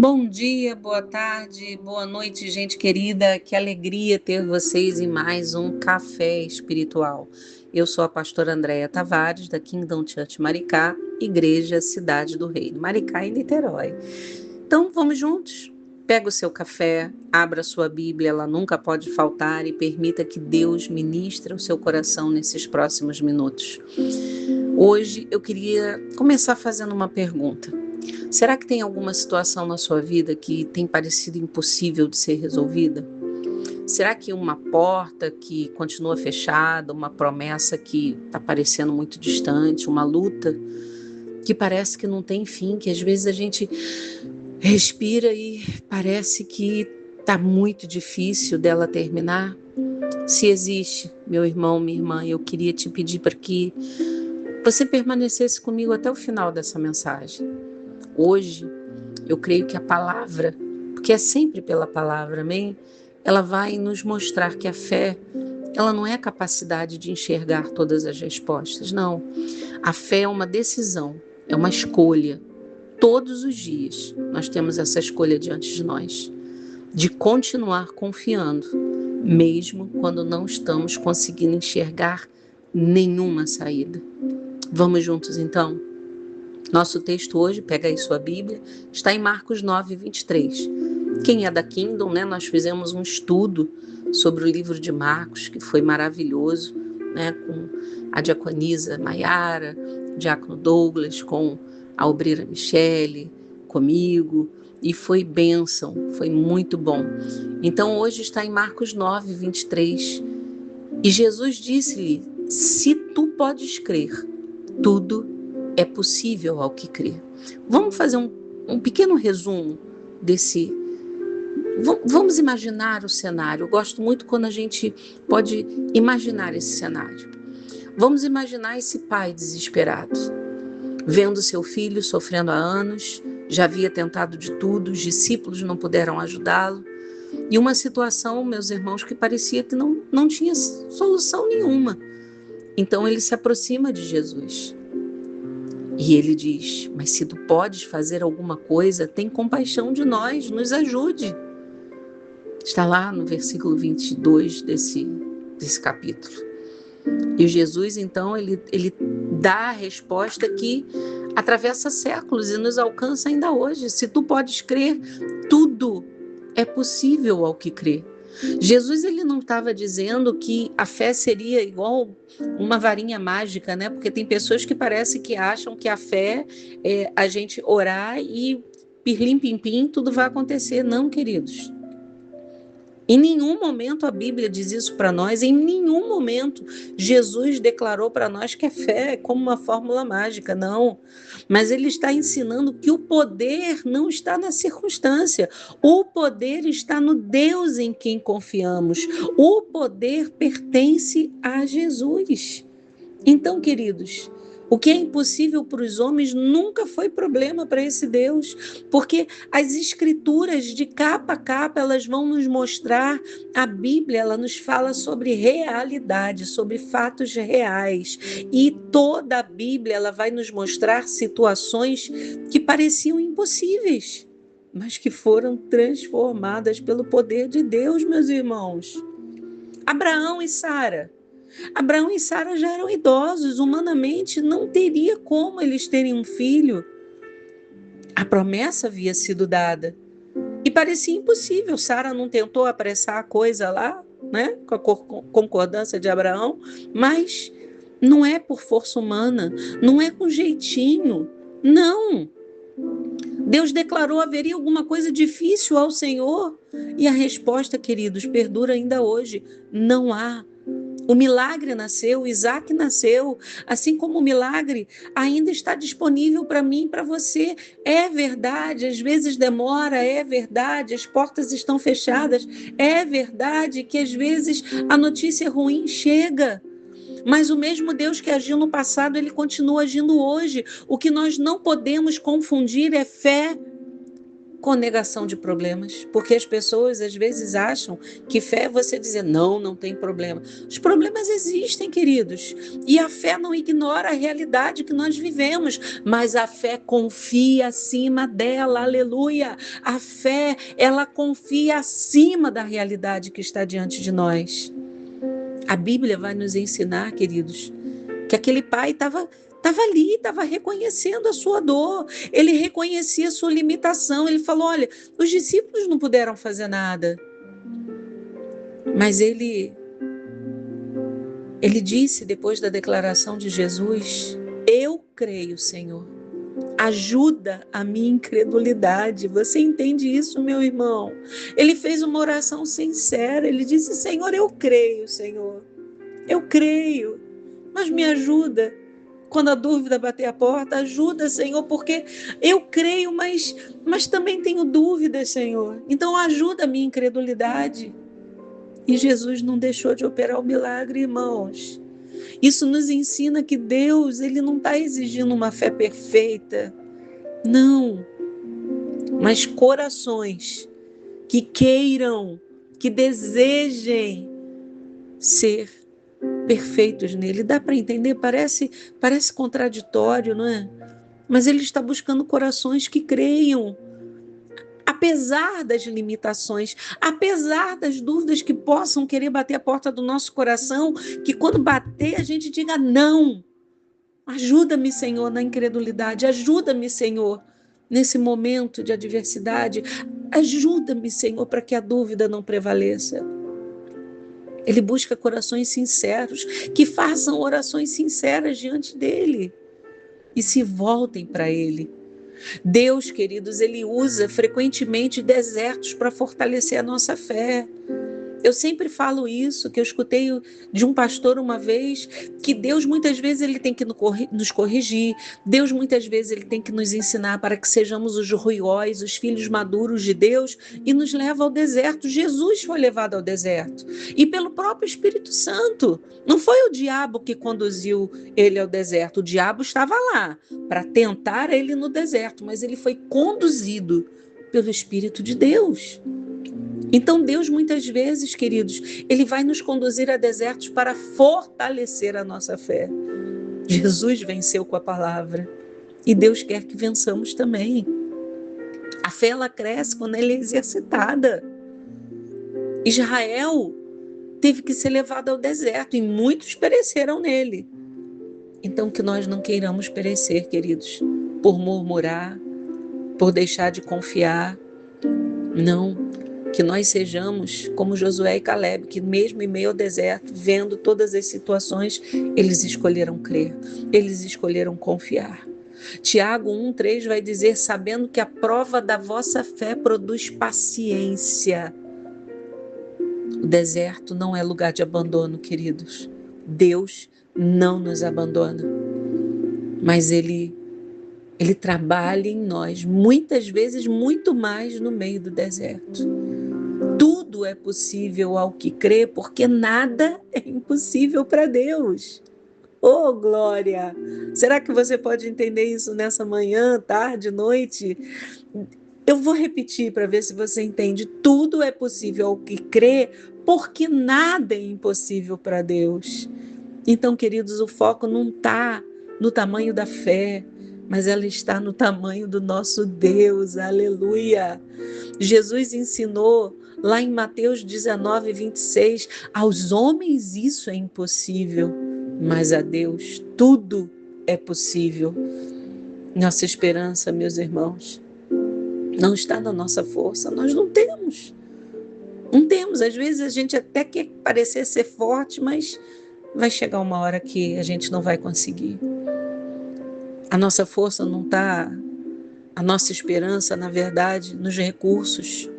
Bom dia, boa tarde, boa noite, gente querida. Que alegria ter vocês em mais um Café Espiritual. Eu sou a pastora Andréia Tavares, da Kingdom Church Maricá, Igreja Cidade do Reino, Maricá e Niterói. Então, vamos juntos? Pega o seu café, abra a sua Bíblia, ela nunca pode faltar, e permita que Deus ministre o seu coração nesses próximos minutos. Hoje eu queria começar fazendo uma pergunta. Será que tem alguma situação na sua vida que tem parecido impossível de ser resolvida? Será que uma porta que continua fechada, uma promessa que está parecendo muito distante, uma luta que parece que não tem fim, que às vezes a gente respira e parece que está muito difícil dela terminar? Se existe, meu irmão, minha irmã, eu queria te pedir para que você permanecesse comigo até o final dessa mensagem. Hoje, eu creio que a palavra, porque é sempre pela palavra, amém? Ela vai nos mostrar que a fé, ela não é a capacidade de enxergar todas as respostas, não. A fé é uma decisão, é uma escolha. Todos os dias nós temos essa escolha diante de nós, de continuar confiando, mesmo quando não estamos conseguindo enxergar nenhuma saída. Vamos juntos então? Nosso texto hoje, pega aí sua Bíblia, está em Marcos 9, 23. Quem é da Kingdom, né? Nós fizemos um estudo sobre o livro de Marcos, que foi maravilhoso, né? Com a diaconisa Maiara, o diácono Douglas, com a obreira Michele, comigo, e foi bênção, foi muito bom. Então hoje está em Marcos 9, 23. E Jesus disse-lhe: se tu podes crer, tudo é possível ao que crê. Vamos fazer um pequeno resumo desse. Vamos imaginar o cenário. Eu gosto muito quando a gente pode imaginar esse cenário. Vamos imaginar esse pai desesperado, vendo seu filho sofrendo há anos, já havia tentado de tudo, os discípulos não puderam ajudá-lo, e uma situação, meus irmãos, que parecia que não tinha solução nenhuma. Então ele se aproxima de Jesus. E ele diz: mas se tu podes fazer alguma coisa, tem compaixão de nós, nos ajude. Está lá no versículo 22 desse capítulo. E Jesus, então, ele dá a resposta que atravessa séculos e nos alcança ainda hoje. Se tu podes crer, tudo é possível ao que crê. Jesus, ele não estava dizendo que a fé seria igual uma varinha mágica, né? Porque tem pessoas que parece que acham que a fé é a gente orar e pirlim-pim-pim, tudo vai acontecer. Não, queridos. Em nenhum momento a Bíblia diz isso para nós, em nenhum momento Jesus declarou para nós que a fé é como uma fórmula mágica, não. Mas ele está ensinando que o poder não está na circunstância, o poder está no Deus em quem confiamos, o poder pertence a Jesus. Então, queridos, o que é impossível para os homens nunca foi problema para esse Deus, porque as escrituras de capa a capa, elas vão nos mostrar, a Bíblia, ela nos fala sobre realidade, sobre fatos reais, e toda a Bíblia, ela vai nos mostrar situações que pareciam impossíveis, mas que foram transformadas pelo poder de Deus, meus irmãos. Abraão e Sara já eram idosos, humanamente não teria como eles terem um filho. A promessa havia sido dada e parecia impossível. Sara não tentou apressar a coisa lá, né, com a concordância de Abraão, mas não é por força humana, não é com jeitinho, não. Deus declarou haveria alguma coisa difícil ao Senhor, e a resposta, queridos, perdura ainda hoje: não há. O milagre nasceu, Isaac nasceu, assim como o milagre ainda está disponível para mim e para você. É verdade, às vezes demora, é verdade, as portas estão fechadas, é verdade que às vezes a notícia ruim chega. Mas o mesmo Deus que agiu no passado, ele continua agindo hoje. O que nós não podemos confundir é fé com negação de problemas, porque as pessoas às vezes acham que fé é você dizer não, não tem problema. Os problemas existem, queridos, e a fé não ignora a realidade que nós vivemos, mas a fé confia acima dela, aleluia. A fé, ela confia acima da realidade que está diante de nós. A Bíblia vai nos ensinar, queridos, que aquele pai estava ali, estava reconhecendo a sua dor, ele reconhecia a sua limitação, ele falou, olha, os discípulos não puderam fazer nada, mas ele disse depois da declaração de Jesus, eu creio, Senhor, ajuda a minha incredulidade. Você entende isso, meu irmão? Ele fez uma oração sincera, ele disse, Senhor, eu creio, Senhor, eu creio, mas me ajuda. Quando a dúvida bater a porta, ajuda, Senhor, porque eu creio, mas também tenho dúvidas, Senhor. Então ajuda a minha incredulidade. E Jesus não deixou de operar o milagre, irmãos. Isso nos ensina que Deus, ele não está exigindo uma fé perfeita. Não. Mas corações que queiram, que desejem ser perfeitos nele. Dá para entender? Parece contraditório, não é? Mas ele está buscando corações que creiam, apesar das limitações, apesar das dúvidas que possam querer bater a porta do nosso coração, que quando bater a gente diga não. Ajuda-me, Senhor, na incredulidade. Ajuda-me, Senhor, nesse momento de adversidade. Ajuda-me, Senhor, para que a dúvida não prevaleça. Ele busca corações sinceros, que façam orações sinceras diante dele e se voltem para ele. Deus, queridos, ele usa frequentemente desertos para fortalecer a nossa fé. Eu sempre falo isso, que eu escutei de um pastor uma vez, que Deus muitas vezes ele tem que nos corrigir, Deus muitas vezes ele tem que nos ensinar para que sejamos os ruióis, os filhos maduros de Deus, e nos leva ao deserto. Jesus foi levado ao deserto, e pelo próprio Espírito Santo. Não foi o diabo que conduziu ele ao deserto, o diabo estava lá para tentar ele no deserto, mas ele foi conduzido pelo Espírito de Deus. Então Deus muitas vezes, queridos, ele vai nos conduzir a desertos para fortalecer a nossa fé. Jesus venceu com a palavra e Deus quer que vençamos também. A fé ela cresce quando ela é exercitada. Israel teve que ser levado ao deserto e muitos pereceram nele. Então que nós não queiramos perecer, queridos, por murmurar, por deixar de confiar. Não. Que nós sejamos como Josué e Caleb, que mesmo em meio ao deserto, vendo todas as situações, eles escolheram crer, eles escolheram confiar. Tiago 1,3 vai dizer, sabendo que a prova da vossa fé produz paciência. O deserto não é lugar de abandono, queridos. Deus não nos abandona, mas Ele trabalha em nós, muitas vezes muito mais no meio do deserto. Tudo é possível ao que crê, porque nada é impossível para Deus. Oh, glória! Será que você pode entender isso nessa manhã, tarde, noite? Eu vou repetir para ver se você entende. Tudo é possível ao que crê, porque nada é impossível para Deus. Então, queridos, o foco não está no tamanho da fé, mas ela está no tamanho do nosso Deus. Aleluia! Jesus ensinou lá em Mateus 19:26, aos homens isso é impossível, mas a Deus tudo é possível. Nossa esperança, meus irmãos, não está na nossa força, nós não temos. Não temos, às vezes a gente até quer parecer ser forte, mas vai chegar uma hora que a gente não vai conseguir. A nossa força não está, a nossa esperança, na verdade, nos recursos,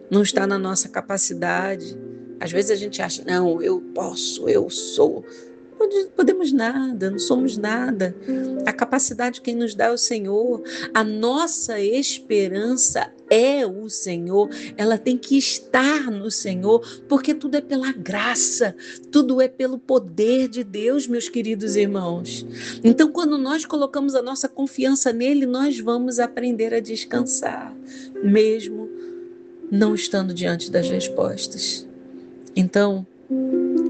não está na nossa capacidade. Às vezes a gente acha, não, eu posso, eu sou. podemos nada, não somos nada. A capacidade quem nos dá é o Senhor. A nossa esperança é o Senhor. Ela tem que estar no Senhor, porque tudo é pela graça, tudo é pelo poder de Deus, meus queridos irmãos. Então, quando nós colocamos a nossa confiança nele, nós vamos aprender a descansar, mesmo não estando diante das respostas. Então,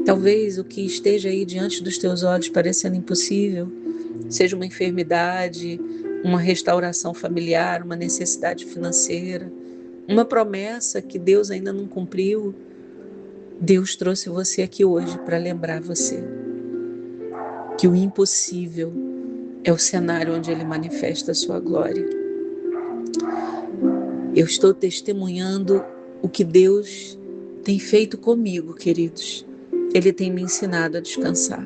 talvez o que esteja aí diante dos teus olhos parecendo impossível, seja uma enfermidade, uma restauração familiar, uma necessidade financeira, uma promessa que Deus ainda não cumpriu. Deus trouxe você aqui hoje para lembrar você que o impossível é o cenário onde Ele manifesta a sua glória. Eu estou testemunhando o que Deus tem feito comigo, queridos. Ele tem me ensinado a descansar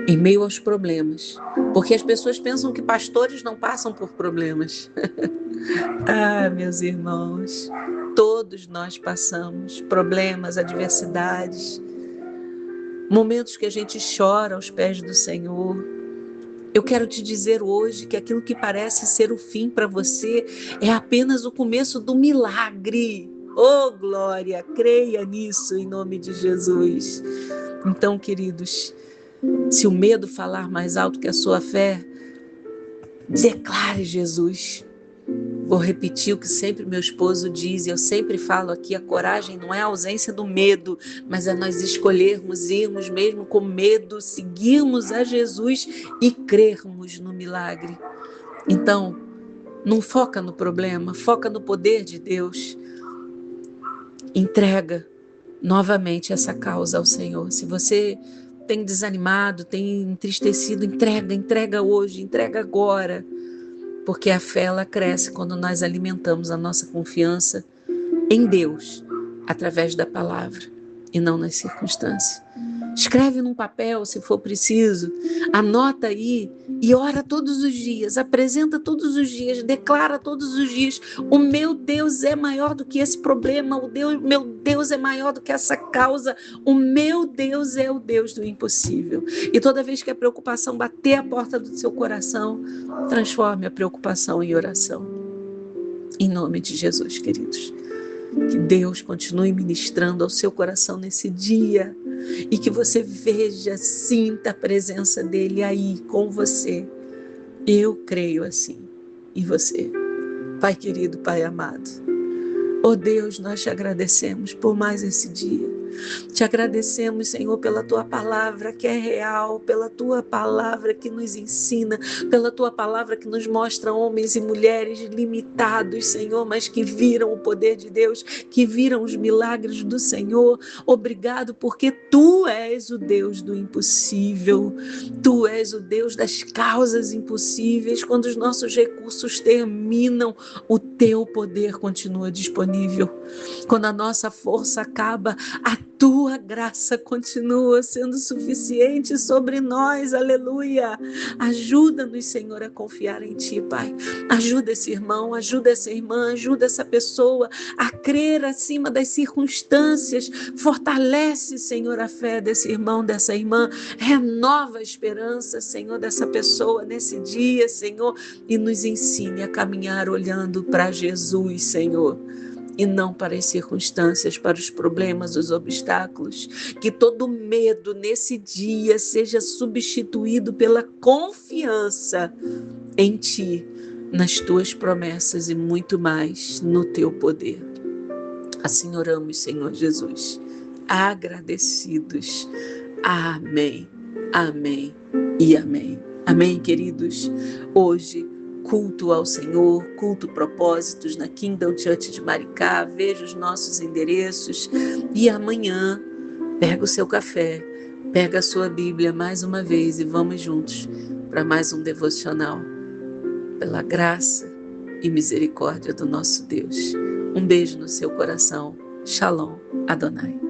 em meio aos problemas, porque as pessoas pensam que pastores não passam por problemas. Meus irmãos, todos nós passamos problemas, adversidades, momentos que a gente chora aos pés do Senhor. Eu quero te dizer hoje que aquilo que parece ser o fim para você é apenas o começo do milagre. Oh, glória! Creia nisso em nome de Jesus. Então, queridos, se o medo falar mais alto que a sua fé, declare Jesus. Vou repetir o que sempre meu esposo diz, e eu sempre falo aqui, a coragem não é a ausência do medo, mas é nós escolhermos, irmos mesmo com medo, seguirmos a Jesus e crermos no milagre. Então, não foca no problema, foca no poder de Deus. Entrega novamente essa causa ao Senhor. Se você tem desanimado, tem entristecido, entrega hoje, entrega agora. Porque a fé ela cresce quando nós alimentamos a nossa confiança em Deus, através da palavra e não nas circunstâncias. Escreve num papel se for preciso, anota aí e ora todos os dias, apresenta todos os dias, declara todos os dias: o meu Deus é maior do que esse problema, meu Deus é maior do que essa causa, o meu Deus é o Deus do impossível. E toda vez que a preocupação bater a porta do seu coração, transforme a preocupação em oração. Em nome de Jesus, queridos. Que Deus continue ministrando ao seu coração nesse dia e que você veja, sinta a presença dele aí com você. Eu creio assim. E você? Pai querido, Pai amado, oh Deus, nós te agradecemos por mais esse dia. Te agradecemos, Senhor, pela tua palavra que é real, pela tua palavra que nos ensina, pela tua palavra que nos mostra homens e mulheres limitados, Senhor, mas que viram o poder de Deus, que viram os milagres do Senhor. Obrigado, porque tu és o Deus do impossível, tu és o Deus das causas impossíveis. Quando os nossos recursos terminam, o teu poder continua disponível. Quando a nossa força acaba, a tua graça continua sendo suficiente sobre nós, aleluia. Ajuda-nos, Senhor, a confiar em ti, Pai. Ajuda esse irmão, ajuda essa irmã, ajuda essa pessoa a crer acima das circunstâncias. Fortalece, Senhor, a fé desse irmão, dessa irmã. Renova a esperança, Senhor, dessa pessoa nesse dia, Senhor, e nos ensine a caminhar olhando para Jesus, Senhor, e não para as circunstâncias, para os problemas, os obstáculos. Que todo medo nesse dia seja substituído pela confiança em ti, nas tuas promessas e muito mais no teu poder. Assim oramos, Senhor Jesus, agradecidos. Amém, amém e amém. Amém, queridos. Hoje, culto ao Senhor, culto propósitos na Kingdom Church de Maricá. Veja os nossos endereços e amanhã pega o seu café, pega a sua Bíblia mais uma vez e vamos juntos para mais um devocional pela graça e misericórdia do nosso Deus. Um beijo no seu coração. Shalom, Adonai.